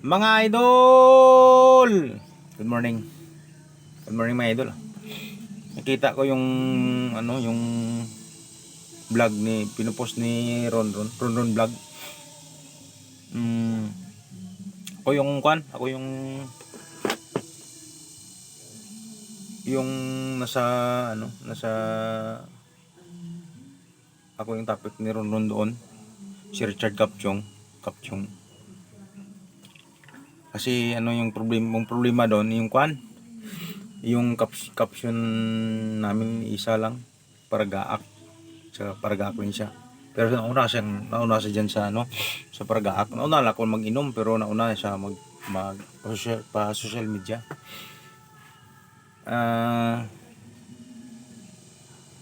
Mga idol! Good morning. Good morning mga idol. Nakita ko yung yung vlog ni pinupost ni Ronron vlog. Ako yung nasa nasa ako yung topic ni Ronron doon. Si Richard Kapchong. Kasi yung problema doon, yung caption namin isa lang, paragaak, sa paragaak rin siya. Pero nauna siya diyan sa sa paragaak. Nauna lang ako mag-inom, pero nauna siya mag social media.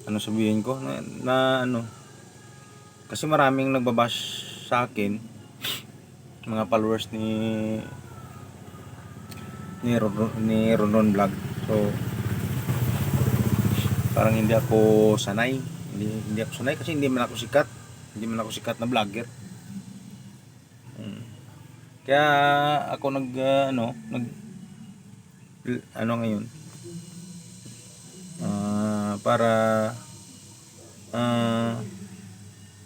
Ano sabihin ko na kasi maraming nagbabash sa akin, mga followers ni Ronon Vlog. So parang hindi ako sanay. Hindi ako sanay kasi hindi man ako sikat na vlogger. Kaya ako ngayon para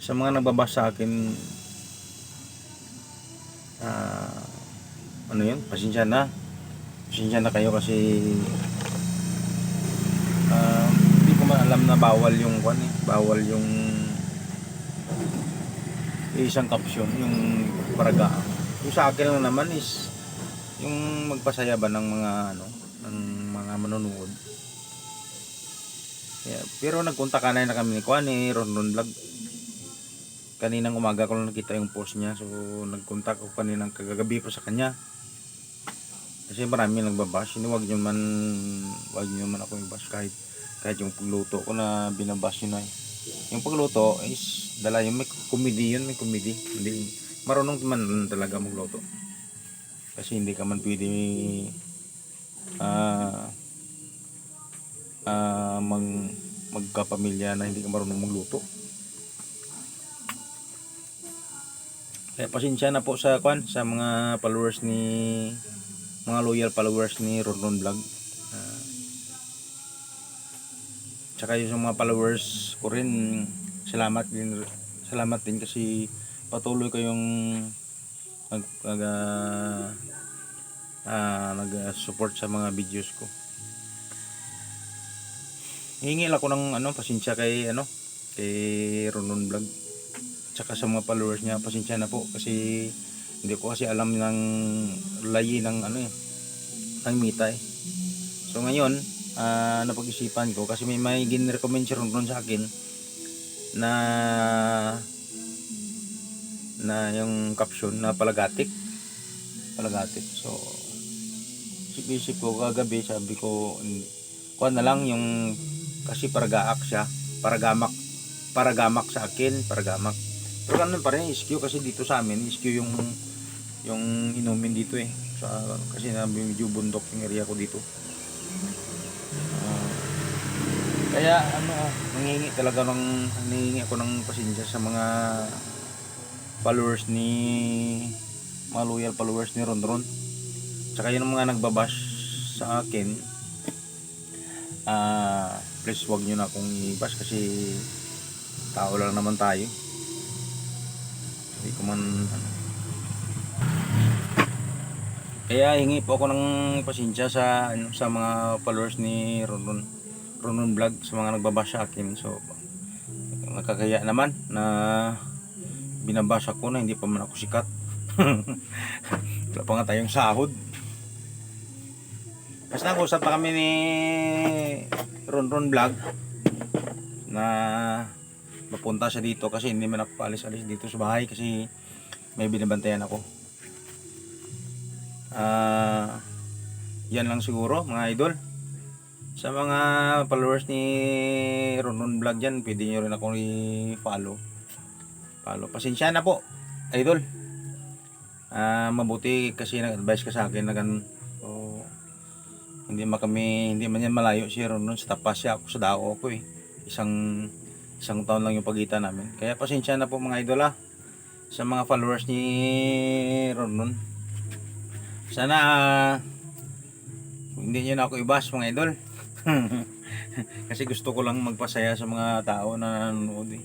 sa mga nagbabasa sa akin, pasensya na kayo kasi hindi ko man alam na bawal yung isang caption, yung paraga. Yung sa akin lang naman is yung magpasaya ba ng mga manonood. Yeah, pero nagkontak na kami ni Ronron Vlog. Kaninang umaga ko lang nakita yung post niya, so nagkontak ako kaninang kagabi pa sa kanya. Kasi marami nagbabash, wag niyo man ako i-bash kahit yung pagluto ko na binabash niyo na. Yung pagluto is may comedy. Hindi marunong man talaga magluto. Kasi hindi ka man pwede magkapamilya na hindi ka marunong magluto. Kaya pasensya na po sa mga loyal followers ni Ronron Vlog. Tsaka yung mga followers ko rin, salamat din kasi patuloy kayong nag-support sa mga videos ko. Hingi lang ako ng pasensya kay Ronron Vlog. Tsaka sa mga followers niya, pasensya na po kasi hindi ko kasi alam ng layi ng ng mita eh. So ngayon, napag-isipan ko kasi may gin-recommend si Ronron sa akin na yung caption na palagatik. So isip ko kagabi, sabi ko kuha na lang yung, kasi paragaak siya, paragamak sa akin, paragamak. Pero ganun pa rin, SQ kasi dito sa amin, SQ yung inumin dito eh. Kasi medyo bundok yung area ko dito. Kaya nangingi ako ng pasensya sa mga mga loyal followers ni Ronron. Tsaka yung mga nagbabash sa akin, please wag nyo na akong i-bash kasi tao lang naman tayo. Hindi ko man kaya hingi po ako ng pasensya sa mga followers ni Ronron Vlog, sa mga nagbabash sa akin. So nakakaya naman na binabasa ko na hindi pa man ako sikat. Wala pa nga tayong sahod. Basta nag-usap pa kami ni Ronron Vlog na mapunta siya dito kasi hindi man ako paalis-alis dito sa bahay kasi may binabantayan ako. Yan lang siguro mga idol. Sa mga followers ni Ronron Vlog dyan, pwede nyo rin akong i-follow. Pasensya na po idol. Mabuti kasi nag-advise ka sa akin na ganun. So, hindi man yan malayo si Ronron, sa tapas siya, ako sa dao ko eh. Isang taon lang yung pagitan namin. Kaya pasensya na po mga idol sa mga followers ni Ronron. Sana hindi niyo na ako ibas mga idol. Kasi gusto ko lang magpasaya sa mga tao na nanonood eh.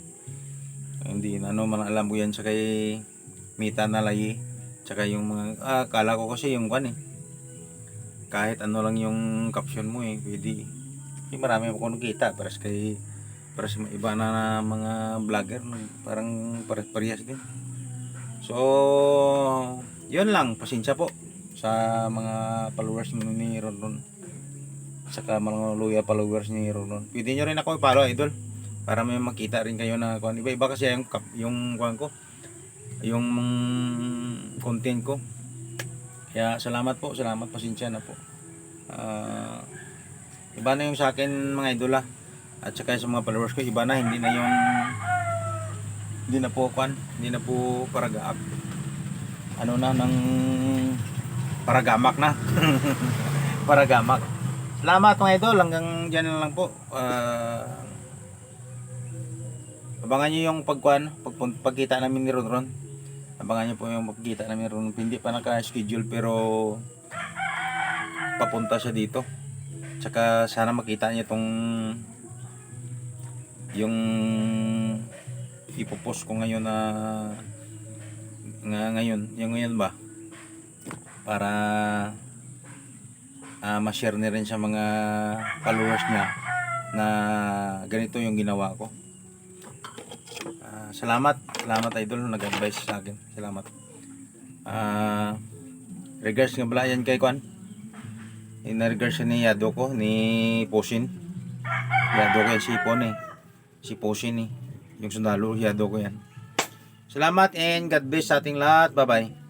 Hindi na ano man alam ko yan sa kay Mita Nalayi. Tsaka yung mga akala ko kasi yung kwan eh. Kahit ano lang yung caption mo eh, pwede. Marami ako nakita para sa iba na mga vlogger parang parehas din. So, yun lang, pasensya po sa mga followers ni Ron. Saka mga loyal followers ni Ron. Pwede nyo rin ako i-follow idol para may makita rin kayo na kung iba kasi yung kuan ko, yung content ko. Kaya salamat po, pasensya na po. Iba na yung sa akin mga idol at saka sa mga followers ko iba na, hindi na po kuan, hindi na po paragaak. Ano na ng paragamak na. Paragamak. Salamat mga idol, hanggang dyan na lang po. Abangan nyo yung pagkita namin ni Ron. Abangan nyo po yung pagkita namin ni Ron. Hindi pa naka-schedule pero papunta siya dito. Tsaka sana makita niya tong yung ipopost ko ngayon ngayon ba, para ma-share na rin sa mga followers niya na ganito yung ginawa ko. Salamat idol nag-advise sa akin. Salamat. Regards nga pala yan kay Kwan. In-regards siya ni Yado ko, ni Posin. Yado ko yan si Posin yung sundalo, Yado ko yan. Salamat and God bless sa ating lahat. Bye bye.